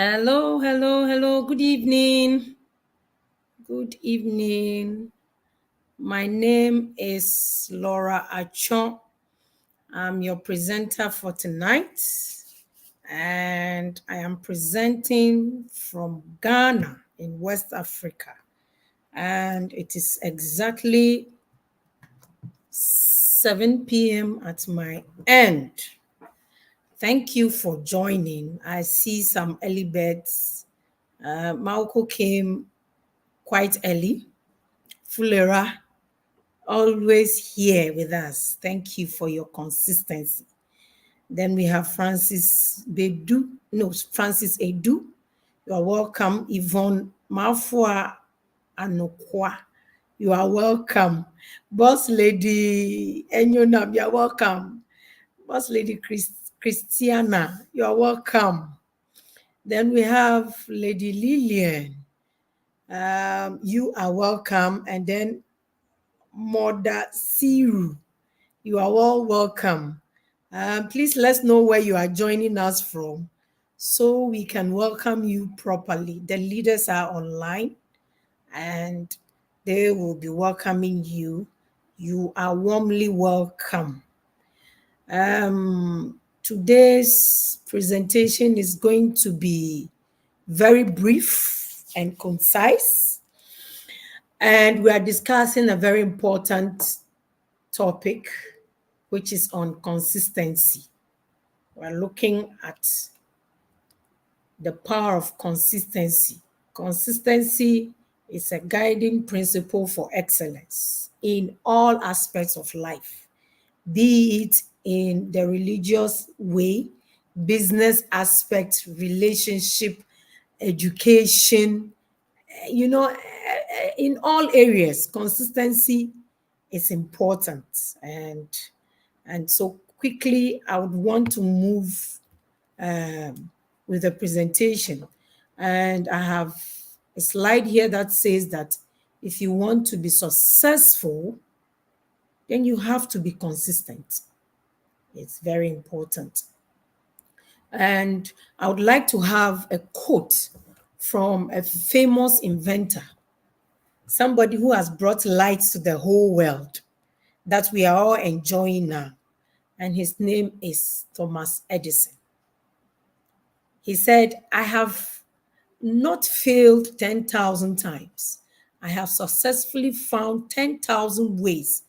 Hello, hello, hello. Good evening. Good evening. My name is Laura Atsyor. I'm your presenter for tonight, and I am presenting from Ghana in West Africa. And it is exactly 7 p.m. at my end. Thank you for joining. I see some early birds. Malco came quite early. Fulera, always here with us. Thank you for your consistency. Then we have Francis Edu. You are welcome. Yvonne Mafua Anokwa. You are welcome. Boss Lady Enyonam, you are welcome. Boss Lady Christiana, you are welcome. Then we have Lady Lillian. You are welcome. And then Mother Siru, you are all welcome. Please let us know where you are joining us from so we can welcome you properly. The leaders are online and they will be welcoming you. You are warmly welcome. Today's presentation is going to be very brief and concise, and we are discussing a very important topic, which is on consistency. We're looking at the power of consistency. Consistency is a guiding principle for excellence in all aspects of life, be it in the religious way, business aspect, relationship, education, in all areas. Consistency is important. And so quickly, I would want to move with the presentation. And I have a slide here that says that if you want to be successful, then you have to be consistent. It's very important. And I would like to have a quote from a famous inventor, somebody who has brought light to the whole world that we are all enjoying now. And his name is Thomas Edison. He said, I have not failed 10,000 times. I have successfully found 10,000 ways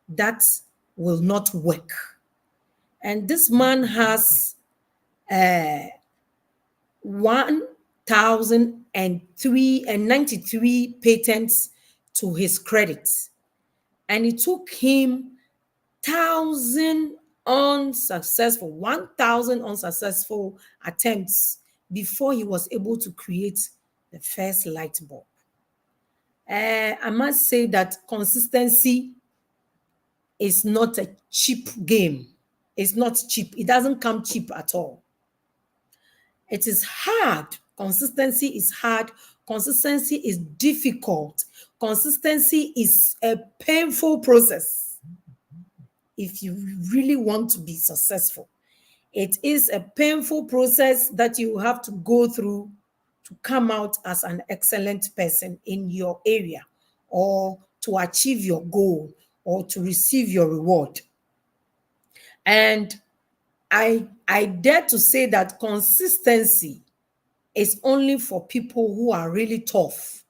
that will not work. And this man has 1,093 patents to his credit. And it took him 1,000 unsuccessful attempts before he was able to create the first light bulb. I must say that consistency is not a cheap game. It's not cheap. It doesn't come cheap at all. It is hard. Consistency is hard. Consistency is difficult. Consistency is a painful process. If you really want to be successful, it is a painful process that you have to go through to come out as an excellent person in your area, or to achieve your goal, or to receive your reward. And I dare to say that consistency is only for people who are really tough.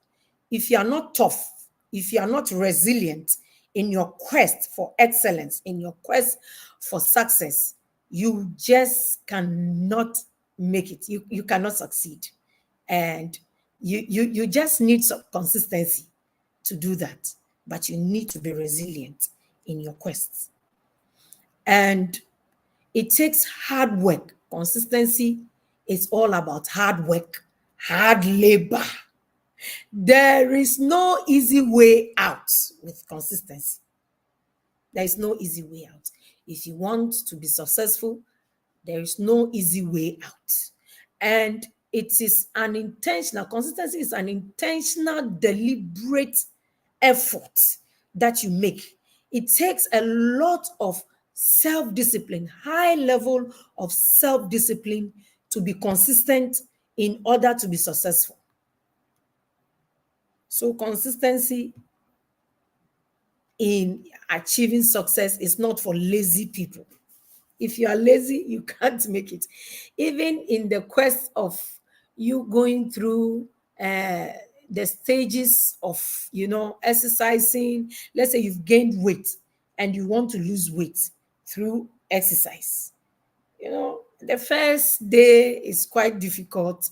If you are not tough, if you are not resilient in your quest for excellence, in your quest for success, you just cannot make it. You cannot succeed. And you just need some consistency to do that. But you need to be resilient in your quest. And it takes hard work. Consistency is all about hard work, hard labor. There is no easy way out with consistency. There is no easy way out. If you want to be successful, there is no easy way out. And it is an intentional, consistency is an intentional, deliberate effort that you make. It takes a lot of self-discipline, high level of self-discipline to be consistent in order to be successful. So consistency in achieving success is not for lazy people. If you are lazy, you can't make it. Even in the quest of you going through the stages of, exercising, let's say you've gained weight and you want to lose weight through exercise. The first day is quite difficult.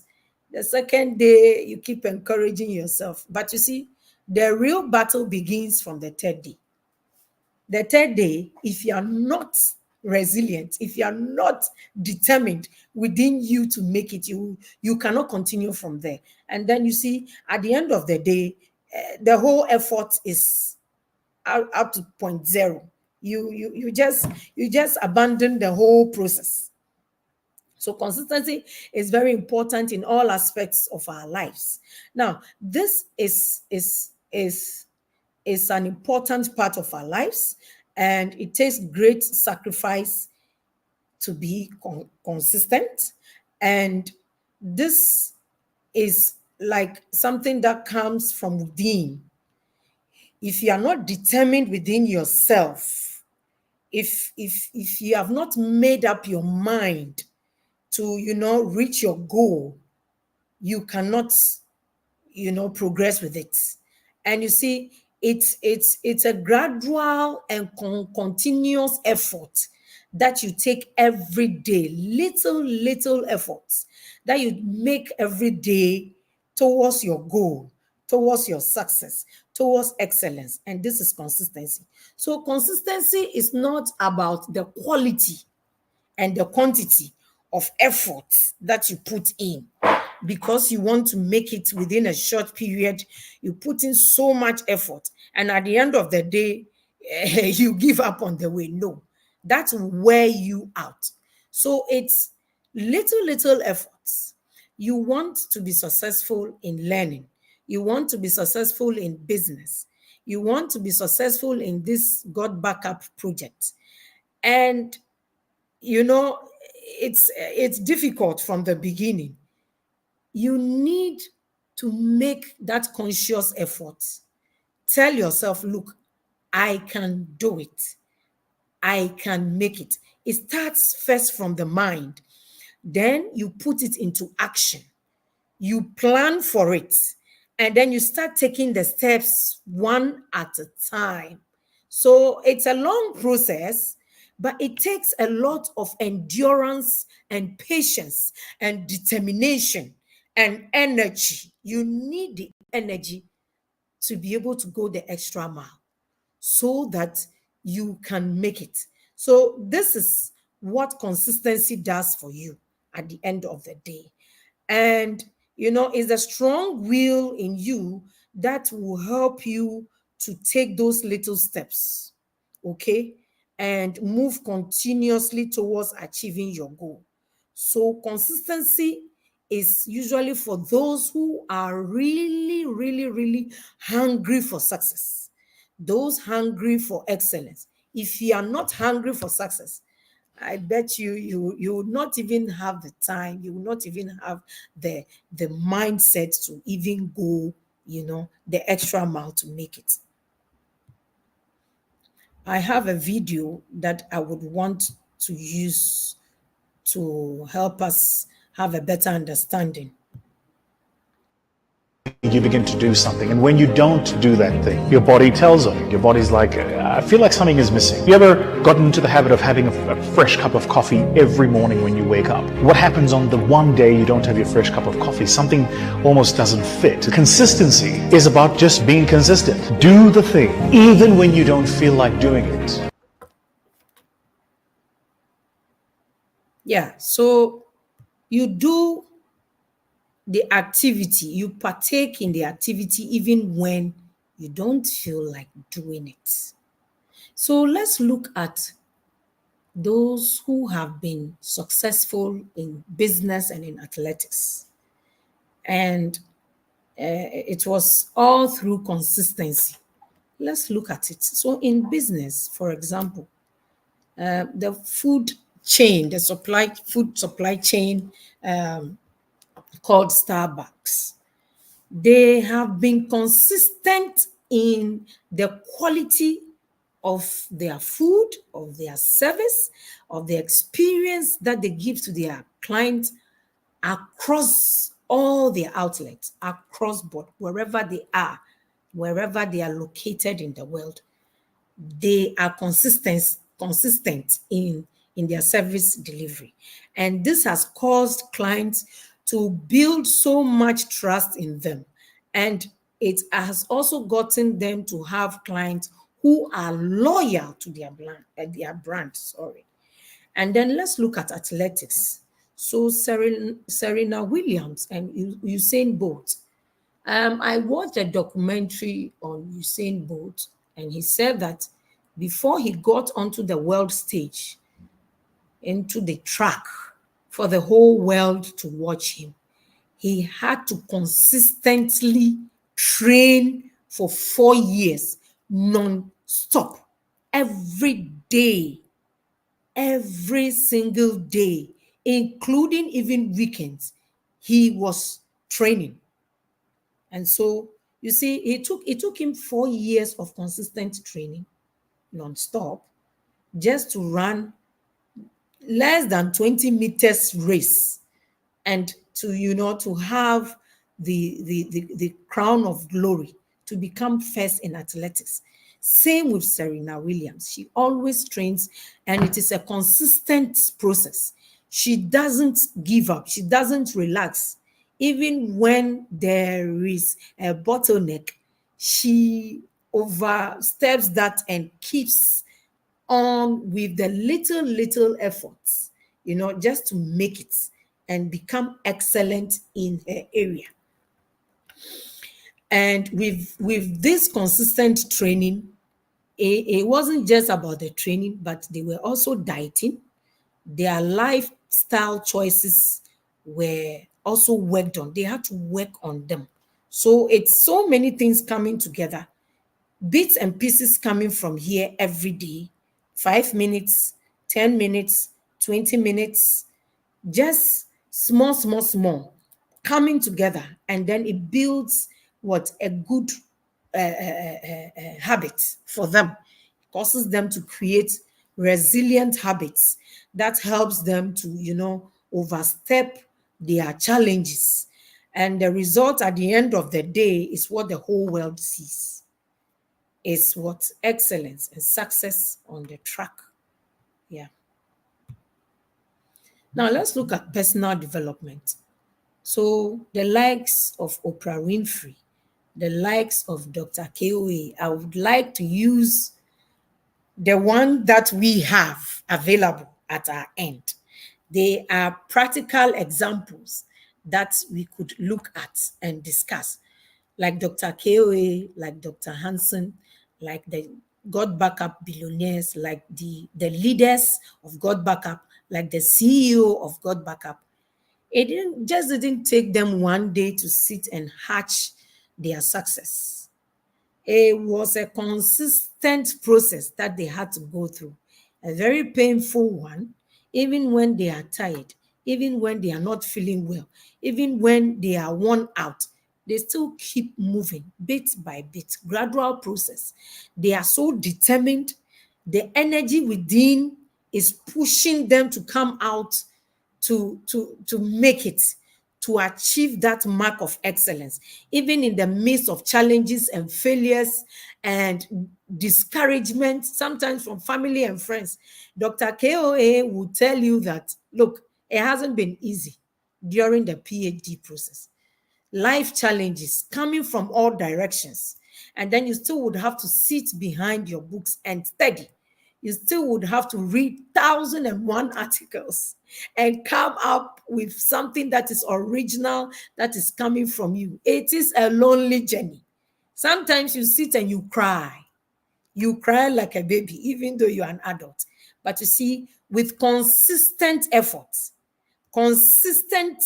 The second day, you keep encouraging yourself. But you see, the real battle begins from the third day. The third day, if you are not resilient, if you are not determined within you to make it, you cannot continue from there. And then you see, at the end of the day, the whole effort is out to point zero. You just abandon the whole process. So consistency is very important in all aspects of our lives. Now, this is an important part of our lives, and it takes great sacrifice to be consistent. And this is like something that comes from within. If you are not determined within yourself, if you have not made up your mind to reach your goal, you cannot progress with it. And you see, it's a gradual and continuous effort that you take every day, little efforts that you make every day towards your goal, towards your success, towards excellence. And this is consistency. So consistency is not about the quality and the quantity of effort that you put in. Because you want to make it within a short period, you put in so much effort, and at the end of the day, you give up on the way. No, that's wear you out. So it's little efforts. You want to be successful in learning. You want to be successful in business. You want to be successful in this God backup project. And it's difficult from the beginning. You need to make that conscious effort. Tell yourself, look, I can do it. I can make it. It starts first from the mind. Then you put it into action. You plan for it. And then you start taking the steps one at a time. So it's a long process, but it takes a lot of endurance and patience and determination and energy. You need the energy to be able to go the extra mile so that you can make it. So this is what consistency does for you at the end of the day. And it's a strong will in you that will help you to take those little steps, okay, and move continuously towards achieving your goal. So consistency is usually for those who are really, really, really hungry for success, those hungry for excellence. If you are not hungry for success, I bet you will not even have the time, you will not even have the mindset to even go, the extra mile to make it. I have a video that I would want to use to help us have a better understanding. You begin to do something, and when you don't do that thing, your body tells on you. Your body's like, I feel like something is missing. You ever gotten into the habit of having a fresh cup of coffee every morning when you wake up? What happens on the one day you don't have your fresh cup of coffee? Something almost doesn't fit. Consistency is about just being consistent. Do the thing, even when you don't feel like doing it. Yeah, so you do the activity, you partake in the activity even when you don't feel like doing it. So let's look at those who have been successful in business and in athletics. And it was all through consistency. Let's look at it. So in business, for example, the food chain, the food supply chain called Starbucks. They have been consistent in the quality of their food, of their service, of the experience that they give to their clients across all their outlets, across board, wherever they are located in the world. They are consistent in their service delivery. And this has caused clients to build so much trust in them. And it has also gotten them to have clients who are loyal to their brand. Sorry. And then let's look at athletics. So Serena Williams and Usain Bolt. I watched a documentary on Usain Bolt, and he said that before he got onto the world stage, into the track for the whole world to watch him, he had to consistently train for 4 years non-stop, every day, every single day, including even weekends. He was training. And so you see, it took him 4 years of consistent training, non-stop, just to run less than 20 meters race, and to have the crown of glory, to become first in athletics. Same with Serena Williams. She always trains, and it is a consistent process. She doesn't give up, she doesn't relax. Even when there is a bottleneck, she oversteps that and keeps on with the little efforts, just to make it and become excellent in her area. And with this consistent training, it wasn't just about the training, but they were also dieting. Their lifestyle choices were also worked on. They had to work on them. So it's so many things coming together, bits and pieces coming from here every day, 5 minutes, 10 minutes, 20 minutes, just small, coming together. And then it builds what a good habit for them, causes them to create resilient habits that helps them to, overstep their challenges. And the result at the end of the day is what the whole world sees, is what excellence and success on the track. Yeah. Now let's look at personal development. So the likes of Oprah Winfrey, the likes of Dr. KOA, I would like to use the one that we have available at our end. They are practical examples that we could look at and discuss, like Dr. KOA, like Dr. Hansen, like the God Backup billionaires, like the leaders of God Backup, like the CEO of God Backup. It didn't take them one day to sit and hatch their success. It was a consistent process that they had to go through, a very painful one, even when they are tired, even when they are not feeling well, even when they are worn out. They still keep moving bit by bit, gradual process. They are so determined. The energy within is pushing them to come out, to make it, to achieve that mark of excellence, even in the midst of challenges and failures and discouragement, sometimes from family and friends. Dr. KOA will tell you that, look, it hasn't been easy during the PhD process. Life challenges coming from all directions. And then you still would have to sit behind your books and study. You still would have to read 1,001 articles and come up with something that is original, that is coming from you. It is a lonely journey. Sometimes you sit and you cry. You cry like a baby, even though you're an adult. But you see, with consistent efforts, consistent,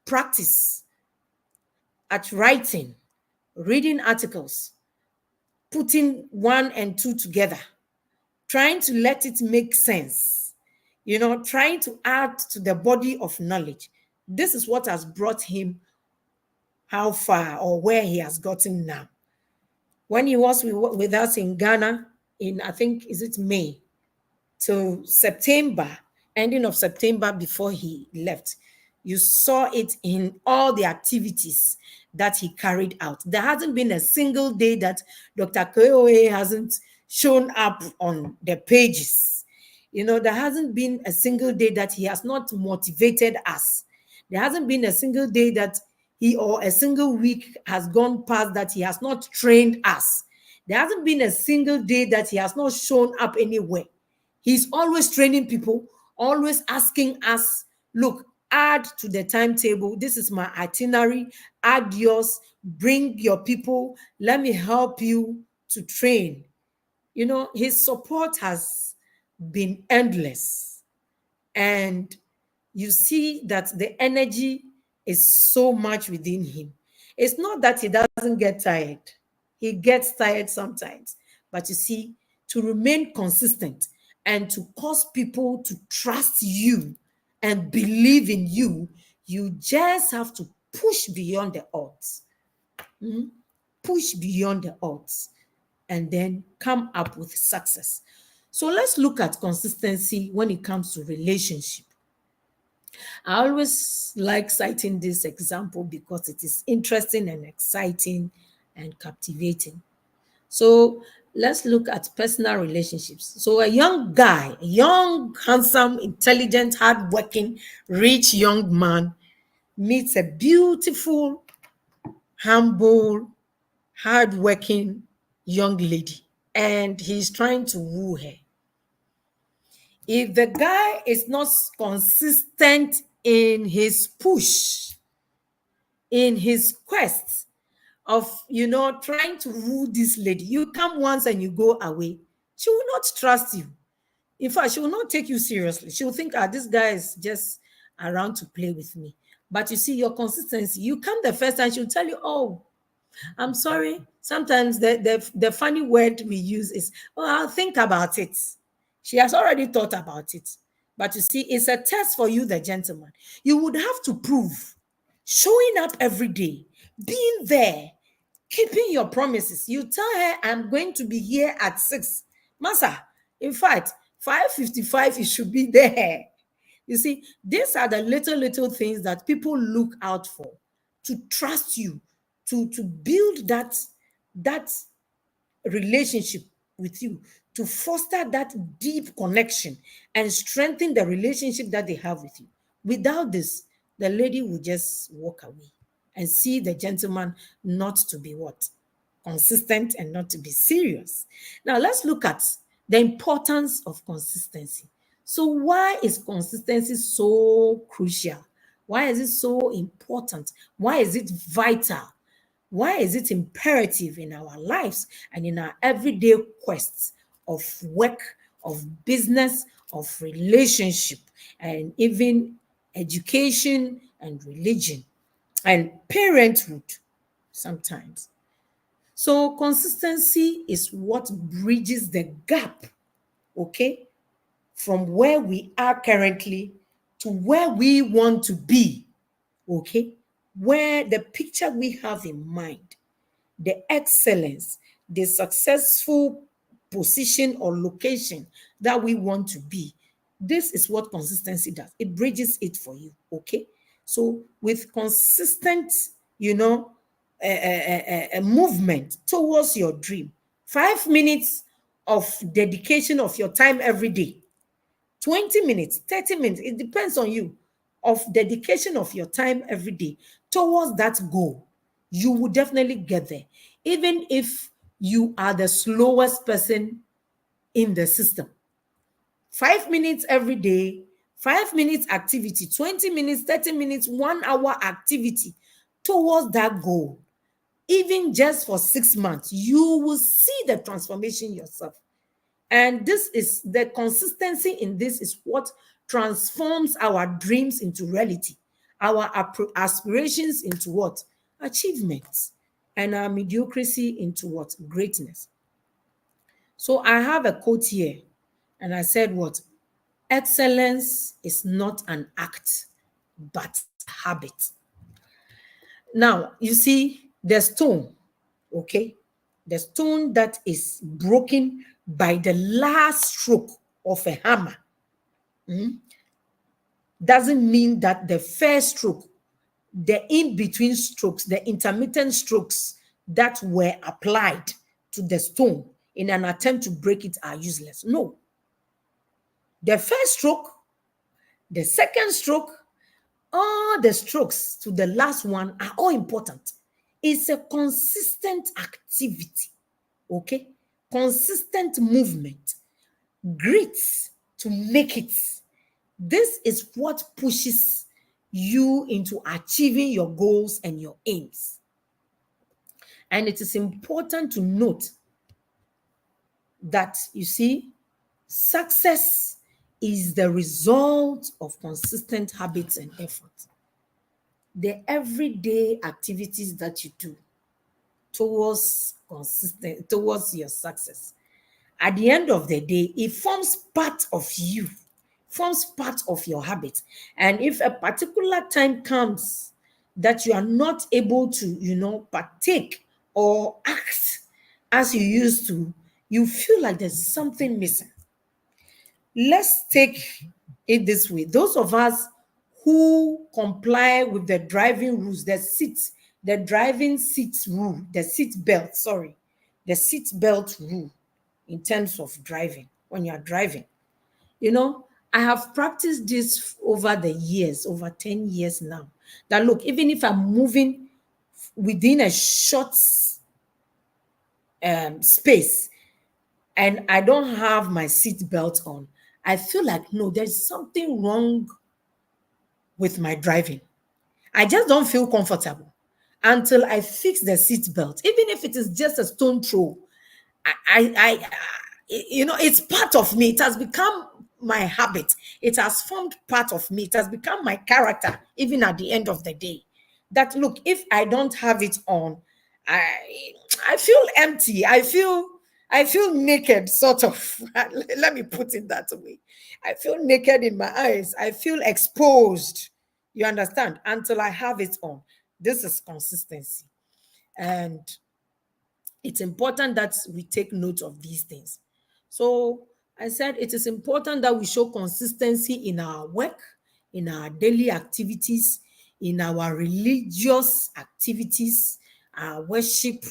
practice at writing, reading articles, putting one and two together, trying to let it make sense, trying to add to the body of knowledge, This is what has brought him how far or where he has gotten now. When he was with us in Ghana, in I think is it May to September, ending of September before he left, you saw it in all the activities that he carried out. There hasn't been a single day that Dr. Koyoe hasn't shown up on the pages. There hasn't been a single day that he has not motivated us. There hasn't been a single day that he or a single week has gone past that he has not trained us. There hasn't been a single day that he has not shown up anywhere. He's always training people, always asking us, look, add to the timetable. This is my itinerary. Add yours. Bring your people. Let me help you to train. His support has been endless. And you see that the energy is so much within him. It's not that he doesn't get tired. He gets tired sometimes. But you see, to remain consistent and to cause people to trust you and believe in you, you just have to push beyond the odds. Push beyond the odds and then come up with success. So let's look at consistency when it comes to relationship. I always like citing this example because it is interesting and exciting and captivating. So let's look at personal relationships. So a young guy, a young, handsome, intelligent, hardworking, rich young man meets a beautiful, humble, hardworking young lady, and he's trying to woo her. If the guy is not consistent in his push, in his quest of trying to woo this lady, you come once and you go away, she will not trust you. In fact, she will not take you seriously. She will think, this guy is just around to play with me. But you see, your consistency, you come the first time, she'll tell you, oh, I'm sorry. Sometimes the funny word we use is, oh, I'll think about it. She has already thought about it. But you see, it's a test for you, the gentleman. You would have to prove showing up every day, being there, keeping your promises. You tell her, I'm going to be here at 6. Massa, in fact, 5:55, you should be there. You see, these are the little things that people look out for to trust you, to build that relationship with you, to foster that deep connection and strengthen the relationship that they have with you. Without this, the lady will just walk away and see the gentleman not to be what? Consistent and not to be serious. Now let's look at the importance of consistency. So why is consistency so crucial? Why is it so important? Why is it vital? Why is it imperative in our lives and in our everyday quests of work, of business, of relationship, and even education and religion and parenthood sometimes? So, consistency is what bridges the gap, okay, from where we are currently to where we want to be, okay, where the picture we have in mind, the excellence, the successful position or location that we want to be. This is what consistency does. It bridges it for you, okay? So with consistent, a movement towards your dream, 5 minutes of dedication of your time every day, 20 minutes, 30 minutes, it depends on you, of dedication of your time every day towards that goal, you will definitely get there. Even if you are the slowest person in the system, 5 minutes every day, 5 minutes activity, 20 minutes, 30 minutes, 1 hour activity towards that goal, even just for 6 months, you will see the transformation yourself. And this is the consistency in this is what transforms our dreams into reality, our aspirations into what? Achievements, and our mediocrity into what? Greatness. So I have a quote here, and I said what? Excellence is not an act, but habit. Now, you see the stone, okay? The stone that is broken by the last stroke of a hammer doesn't mean that the first stroke, the in between strokes, the intermittent strokes that were applied to the stone in an attempt to break it are useless. No. The first stroke, the second stroke, all the strokes to the last one are all important. It's a consistent activity, okay? Consistent movement, grit to make it. This is what pushes you into achieving your goals and your aims. And it is important to note that, you see, success is the result of consistent habits and effort. The everyday activities that you do towards your success. At the end of the day, it forms part of you, forms part of your habit. And if a particular time comes that you are not able to, partake or act as you used to, you feel like there's something missing. Let's take it this way. Those of us who comply with the driving rules, the driving seat rule, the seat belt, the seat belt rule in terms of driving, when you are driving. I have practiced this over the years, over 10 years now. That look, even if I'm moving within a short space and I don't have my seat belt on, I feel like, no, there's something wrong with my driving. I just don't feel comfortable until I fix the seat belt, even if it is just a stone throw. It's part of me. It has become my habit. It has formed part of me. It has become my character, even at the end of the day. That look, if I don't have it on, I feel empty. I feel naked, sort of. Let me put it that way. I feel naked in my eyes. I feel exposed. You understand? Until I have it on. This is consistency. And it's important that we take note of these things. So I said it is important that we show consistency in our work, in our daily activities, in our religious activities, our worship,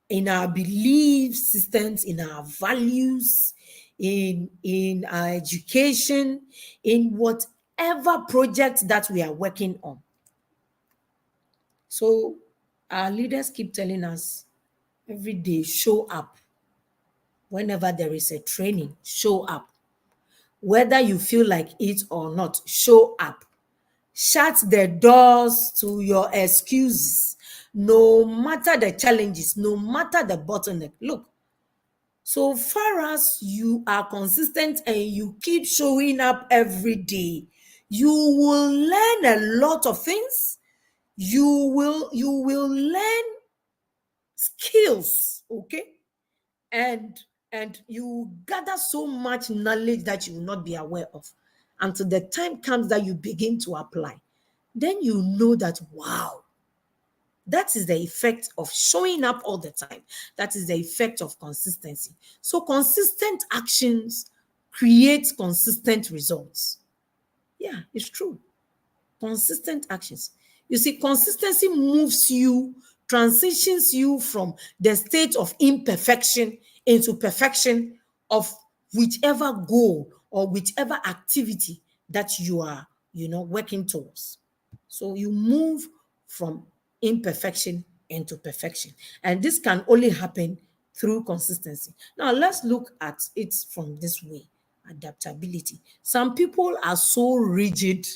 in our belief systems, in our values, in our education, in whatever project that we are working on. So our leaders keep telling us every day, show up. Whenever there is a training, show up. Whether you feel like it or not, show up. Shut the doors to your excuses, no matter the challenges, no matter the bottleneck. Look, so far as you are consistent and you keep showing up every day, you will learn a lot of things. You will learn skills, okay? And you gather so much knowledge that you will not be aware of until the time comes that you begin to apply. Then you know that, wow, that is the effect of showing up all the time. That is the effect of consistency. So consistent actions create consistent results. Yeah, it's true. Consistent actions. You see, consistency moves you, transitions you from the state of imperfection into perfection of whichever goal or whichever activity that you are, working towards. So you move from imperfection into perfection. And this can only happen through consistency. Now, let's look at it from this way: adaptability. Some people are so rigid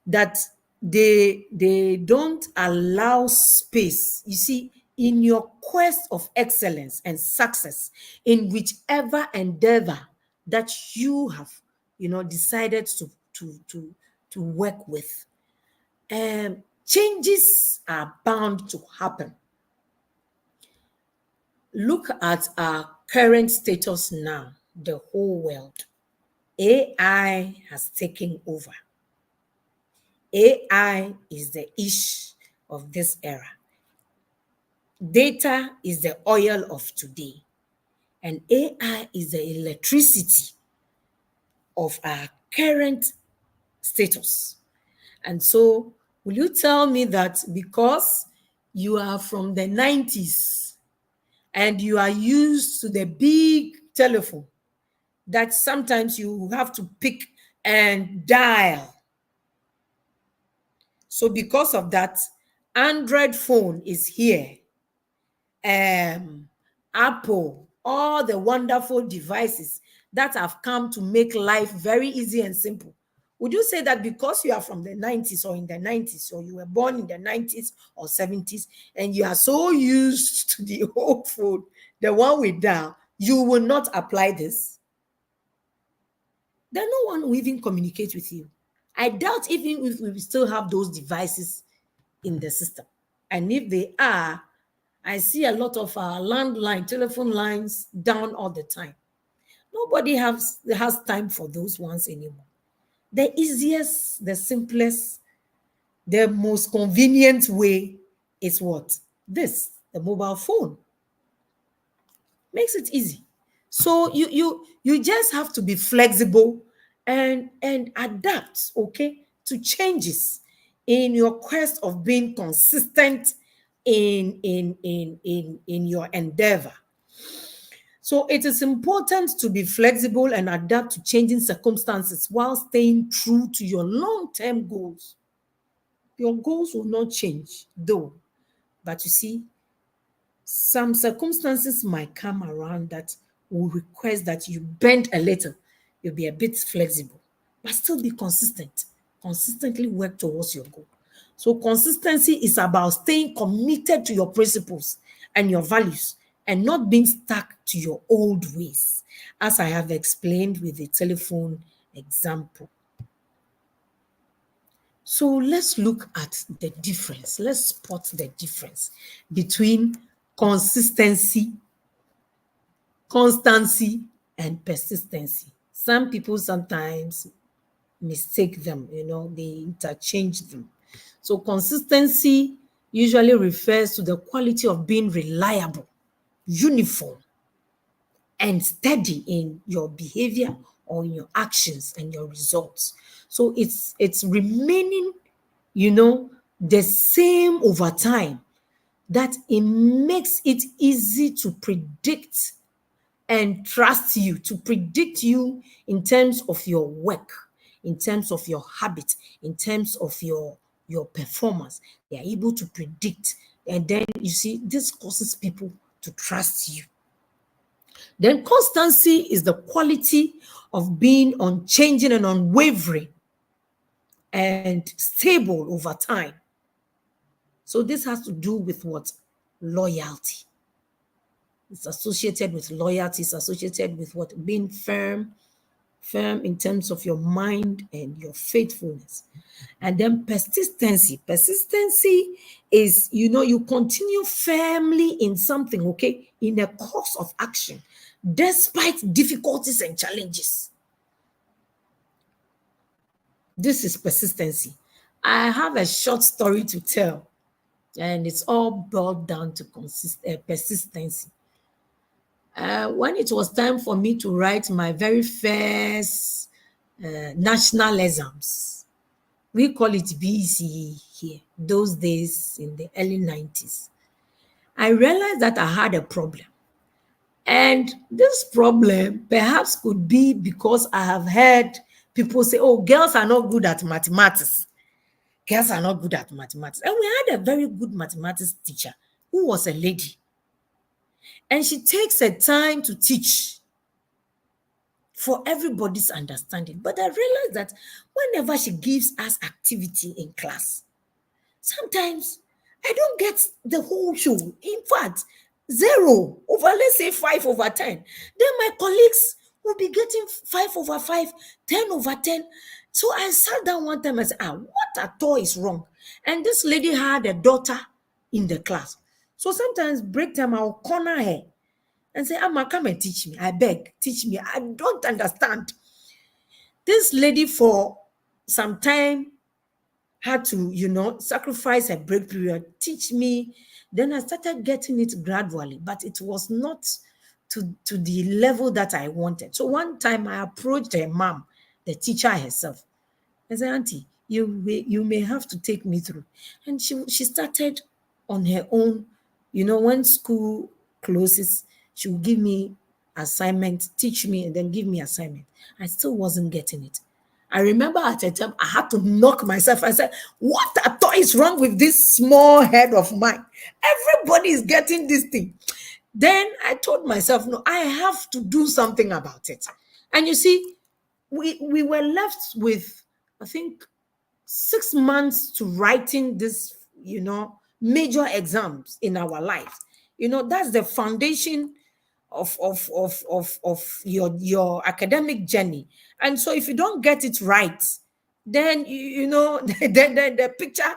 that they don't allow space. You see, in your quest of excellence and success in whichever endeavor that you have, decided to work with, changes are bound to happen. Look at our current status now, the whole world. AI has taken over. AI is the ish of this era. Data is the oil of today, and AI is the electricity of our current status. And so, will you tell me that because you are from the 90s and you are used to the big telephone, that sometimes you have to pick and dial? So, because of that, Android phone is here. Apple, all the wonderful devices that have come to make life very easy and simple. Would you say that because you are from the 90s or in the 90s, or you were born in the 90s or 70s, and you are so used to the old phone, the one with dial, you will not apply this? Then no one will even communicate with you. I doubt even if we still have those devices in the system. And if they are, I see a lot of our landline, telephone lines down all the time. Nobody has time for those ones anymore. The easiest, the simplest, the most convenient way is what? This, the mobile phone. Makes it easy. So you just have to be flexible and adapt, okay, to changes in your quest of being consistent in your endeavor. So it is important to be flexible and adapt to changing circumstances while staying true to your long-term goals. Your goals will not change, though, but you see, some circumstances might come around that will request that you bend a little. You'll be a bit flexible, but still be consistent. Consistently work towards your goal. So, consistency is about staying committed to your principles and your values and not being stuck to your old ways, as I have explained with the telephone example. So let's look at the difference. Let's spot the difference between consistency, constancy, and persistency. Some people sometimes mistake them, they interchange them. So consistency usually refers to the quality of being reliable, uniform, and steady in your behavior or in your actions and your results. So it's remaining, the same over time, that it makes it easy to predict and trust you, to predict you in terms of your work, in terms of your habit, in terms of your performance. They are able to predict. And then you see, this causes people to trust you. Then constancy is the quality of being unchanging and unwavering and stable over time. So this has to do with what? Loyalty. It's associated with loyalty, it's associated with what? Being firm in terms of your mind and your faithfulness. And then persistency. Persistency is, you continue firmly in something, okay, in a course of action, despite difficulties and challenges. This is persistency. I have a short story to tell, and it's all boiled down to persistency. When it was time for me to write my very first national exams, we call it BCE here, those days in the early 90s, I realized that I had a problem. And this problem perhaps could be because I have heard people say, oh, girls are not good at mathematics. Girls are not good at mathematics. And we had a very good mathematics teacher who was a lady. And she takes her time to teach for everybody's understanding. But I realized that whenever she gives us activity in class, sometimes I don't get the whole show. In fact, 0 over, let's say 5 over 10. Then my colleagues will be getting 5 over 5, 10 over 10. So I sat down one time and said, what at all is wrong? And this lady had a daughter in the class. So sometimes break time, I'll corner her and say, Amma, come and teach me. I beg, teach me. I don't understand. This lady for some time had to, sacrifice a break period, teach me. Then I started getting it gradually, but it was not to the level that I wanted. So one time I approached her mom, the teacher herself. I said, Auntie, you may have to take me through. And she started on her own. When school closes, she will give me assignment, teach me, and then give me assignment. I still wasn't getting it. I remember at a time I had to knock myself. I said, what at all is wrong with this small head of mine? Everybody is getting this thing. Then I told myself, no, I have to do something about it. And you see, we were left with, I think, 6 months to writing this, major exams in our lives. That's the foundation of your academic journey. And so if you don't get it right, then then the picture,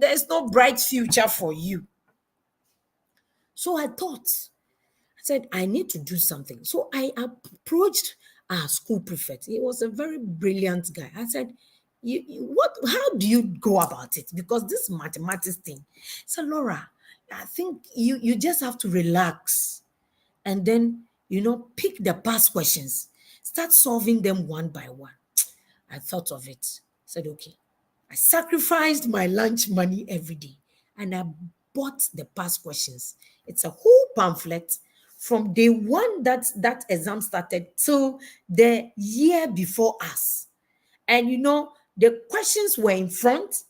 there's no bright future for you. So I said, I need to do something. So I approached our school prefect. He was a very brilliant guy. I said, how do you go about it? Because this mathematics thing. So Laura, I think you just have to relax and then, pick the past questions, start solving them one by one. I thought of it. Said, okay. I sacrificed my lunch money every day and I bought the past questions. It's a whole pamphlet from day one that exam started till the year before us. And the questions were in front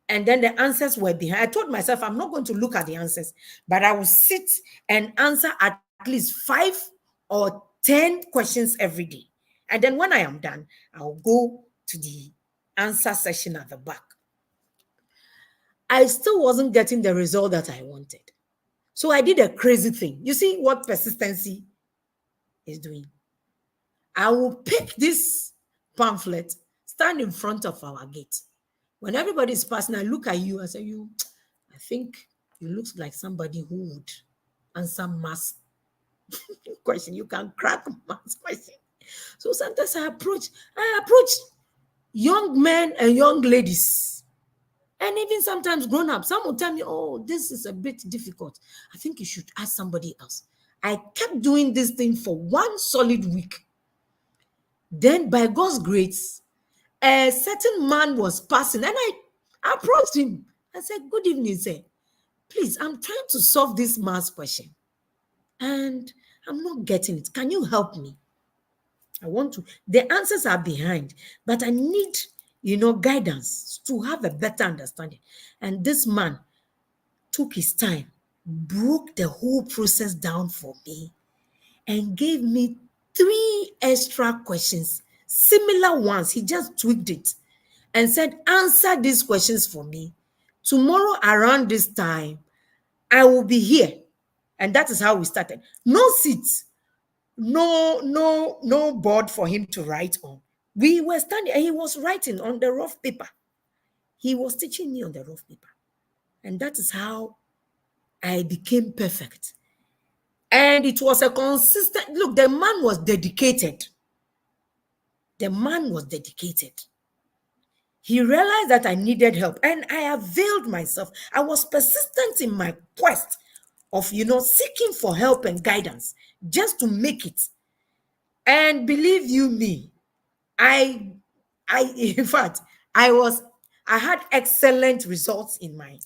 and then the answers were behind. I told myself I'm not going to look at the answers, but I will sit and answer at least 5 or 10 questions every day. And then when I am done, I'll go to the answer section at the back. I still wasn't getting the result that I wanted. So I did a crazy thing. You see what persistency is doing? I will pick this pamphlet, stand in front of our gate. When everybody is passing, I look at you, I say, I think you look like somebody who would answer math question. You can crack math question. So sometimes I approach young men and young ladies, and even sometimes grown up. Some will tell me, oh, this is a bit difficult. I think you should ask somebody else. I kept doing this thing for one solid week. Then by God's grace, a certain man was passing and I approached him. I said, good evening, sir. Please, I'm trying to solve this math question and I'm not getting it. Can you help me? I want to. The answers are behind, but I need, guidance to have a better understanding. And this man took his time, broke the whole process down for me, and gave me 3 extra questions, similar ones. He just tweaked it and said, answer these questions for me. Tomorrow around this time, I will be here. And that is how we started. No seats, no board for him to write on. We were standing and he was writing on the rough paper. He was teaching me on the rough paper. And that is how I became perfect. And it was a consistent, look, the man was dedicated. The man was dedicated. He realized that I needed help and I availed myself. I was persistent in my quest of, seeking for help and guidance just to make it. And believe you me, in fact, I had excellent results in my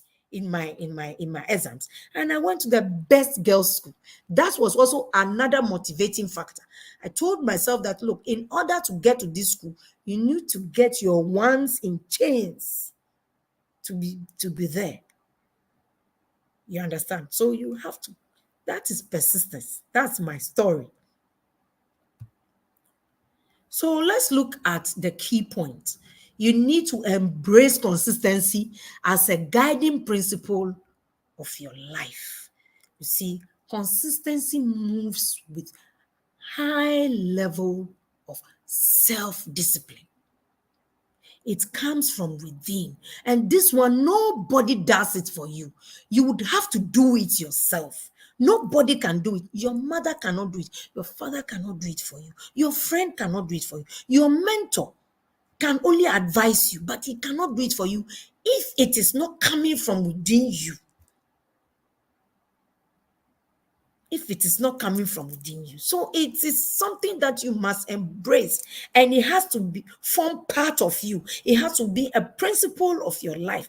exams, and I went to the best girls' school. That was also another motivating factor. I told myself that, look, in order to get to this school, you need to get your ones in chains to be there. You understand? So you have to. That is persistence. That's my story. So let's look at the key points. You need to embrace consistency as a guiding principle of your life. You see, consistency moves with high level of self-discipline. It comes from within. And this one, nobody does it for you. You would have to do it yourself. Nobody can do it. Your mother cannot do it. Your father cannot do it for you. Your friend cannot do it for you. Your mentor can only advise you, but he cannot do it for you if it is not coming from within you. If it is not coming from within you. So it is something that you must embrace, and it has to be form part of you. It has to be a principle of your life,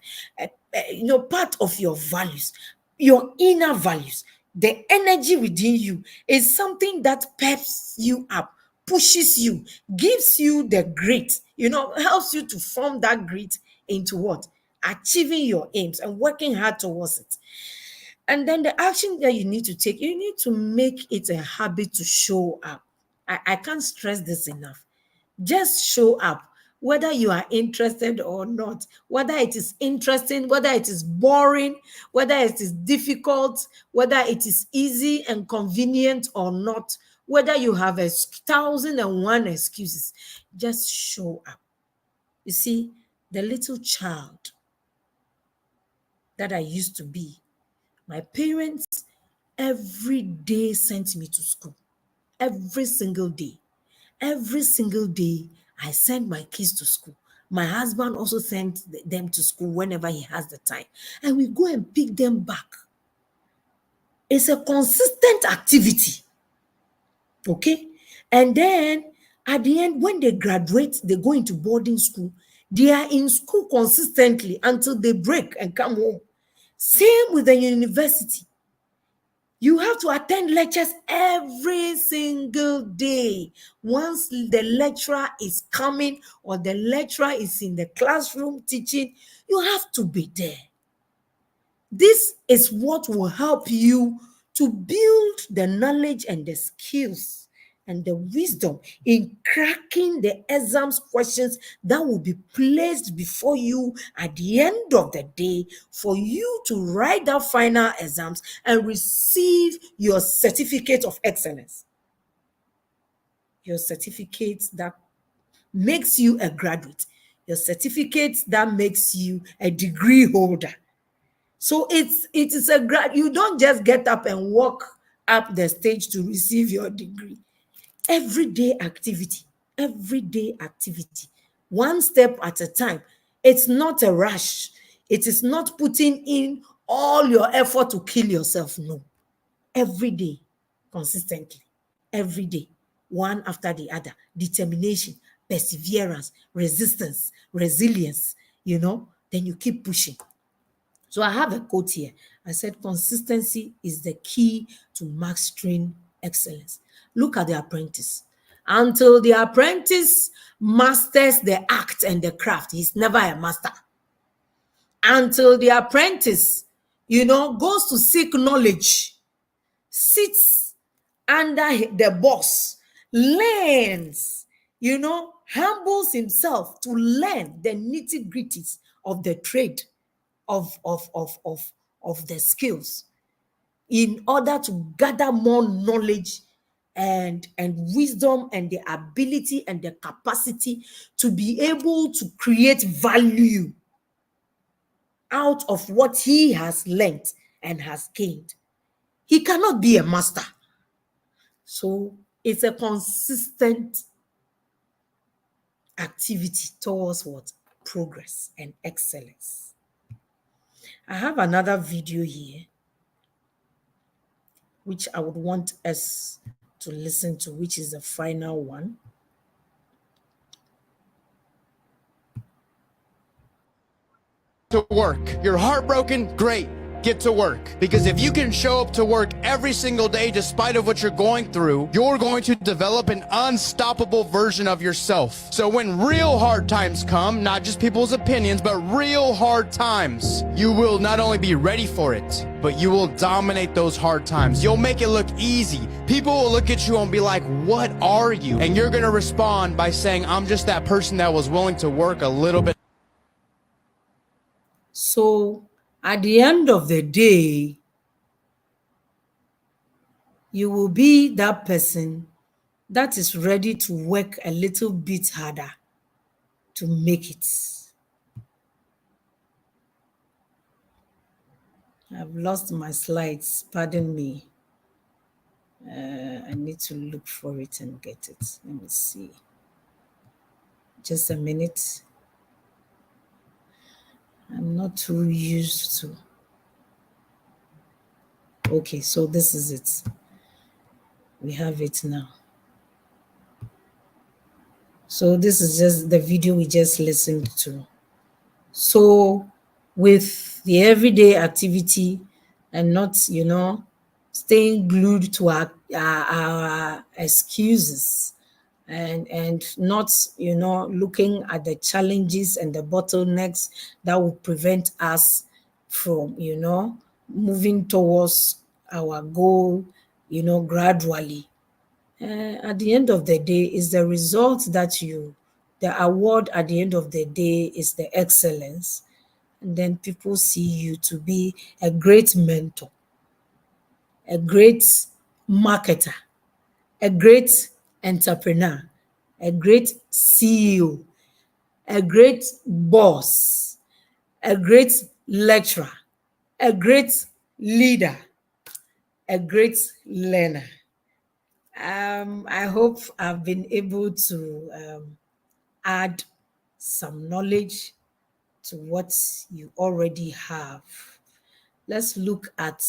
part of your values, your inner values. The energy within you is something that peps you up, pushes you, gives you the grit, helps you to form that grit into what? Achieving your aims and working hard towards it. And then the action that you need to take, you need to make it a habit to show up. I can't stress this enough. Just show up, whether you are interested or not, whether it is interesting, whether it is boring, whether it is difficult, whether it is easy and convenient or not, whether you have 1,001 excuses. Just show up. You see, the little child that I used to be, my parents every day sent me to school. Every single day. Every single day, I send my kids to school. My husband also sent them to school whenever he has the time. And we go and pick them back. It's a consistent activity. Okay? And then at the end, when they graduate, they go into boarding school. They are in school consistently until they break and come home. Same with the university. You have to attend lectures every single day. Once the lecturer is coming or the lecturer is in the classroom teaching, you have to be there. This is what will help you to build the knowledge and the skills and the wisdom in cracking the exams questions that will be placed before you at the end of the day for you to write that final exams and receive your certificate of excellence. Your certificate that makes you a graduate. Your certificate that makes you a degree holder. So it is a grad. You don't just get up and walk up the stage to receive your degree. Everyday activity, one step at a time. It's not a rush. It is not putting in all your effort to kill yourself. No. Every day, consistently, every day, one after the other. Determination, perseverance, resistance, resilience, then you keep pushing. So I have a quote here. I said, consistency is the key to mastering excellence. Look at the apprentice. Until the apprentice masters the act and the craft, he's never a master. Until the apprentice, goes to seek knowledge, sits under the boss, learns, humbles himself to learn the nitty-gritties of the trade, of the skills, in order to gather more knowledge and wisdom and the ability and the capacity to be able to create value out of what he has learned and has gained. He cannot be a master. So it's a consistent activity towards what? Progress and excellence. I have another video here which I would want us to listen to, which is the final one. To work. You're heartbroken? Great. Get to work. Because if you can show up to work every single day despite of what you're going through, you're going to develop an unstoppable version of yourself. So when real hard times come, not just people's opinions, but real hard times, you will not only be ready for it, but you will dominate those hard times. You'll make it look easy. People will look at you and be like, what are you? And you're going to respond by saying, I'm just that person that was willing to work a little bit. So at the end of the day, you will be that person that is ready to work a little bit harder to make it. I've lost my slides, pardon me. I need to look for it and get it. Let me see. Just a minute. I'm not too used to. Okay, so this is it. We have it now. So this is just the video we just listened to. So with the everyday activity and not, staying glued to our excuses, and not, looking at the challenges and the bottlenecks that will prevent us from, moving towards our goal, gradually. At the end of the day, is the result that the award at the end of the day is the excellence. And then people see you to be a great mentor, a great marketer, a great entrepreneur, a great CEO, a great boss, a great lecturer, a great leader, a great learner. I hope I've been able to add some knowledge to what you already have. Let's look at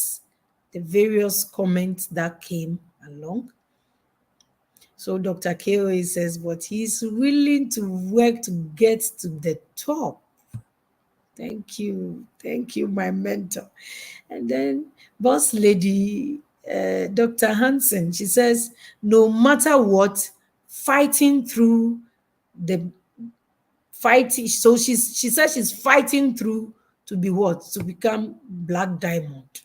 the various comments that came along. So Dr. KOA says, but he's willing to work to get to the top. Thank you. Thank you, my mentor. And then boss lady, Dr. Hansen, she says, no matter what, fighting through the fighting. So she says she's fighting through to be what? To become Black Diamond.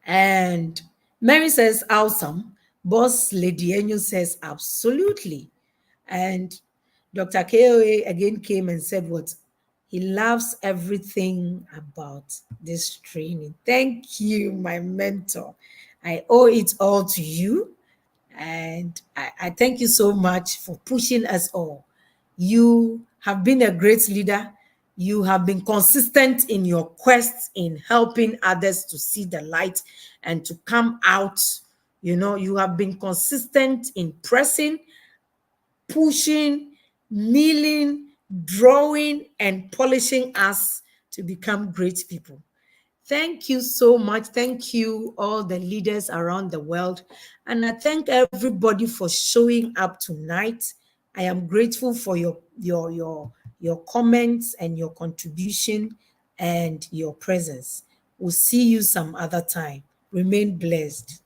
And Mary says, awesome. Boss Lady Enyo says, absolutely. And Dr. KOA again came and said what? He loves everything about this training. Thank you, my mentor. I owe it all to you. And I thank you so much for pushing us all. You have been a great leader. You have been consistent in your quest in helping others to see the light and to come out. You have been consistent in pressing, pushing, kneeling, drawing, and polishing us to become great people. Thank you so much. Thank you, all the leaders around the world. And I thank everybody for showing up tonight. I am grateful for your comments and your contribution and your presence. We'll see you some other time. Remain blessed.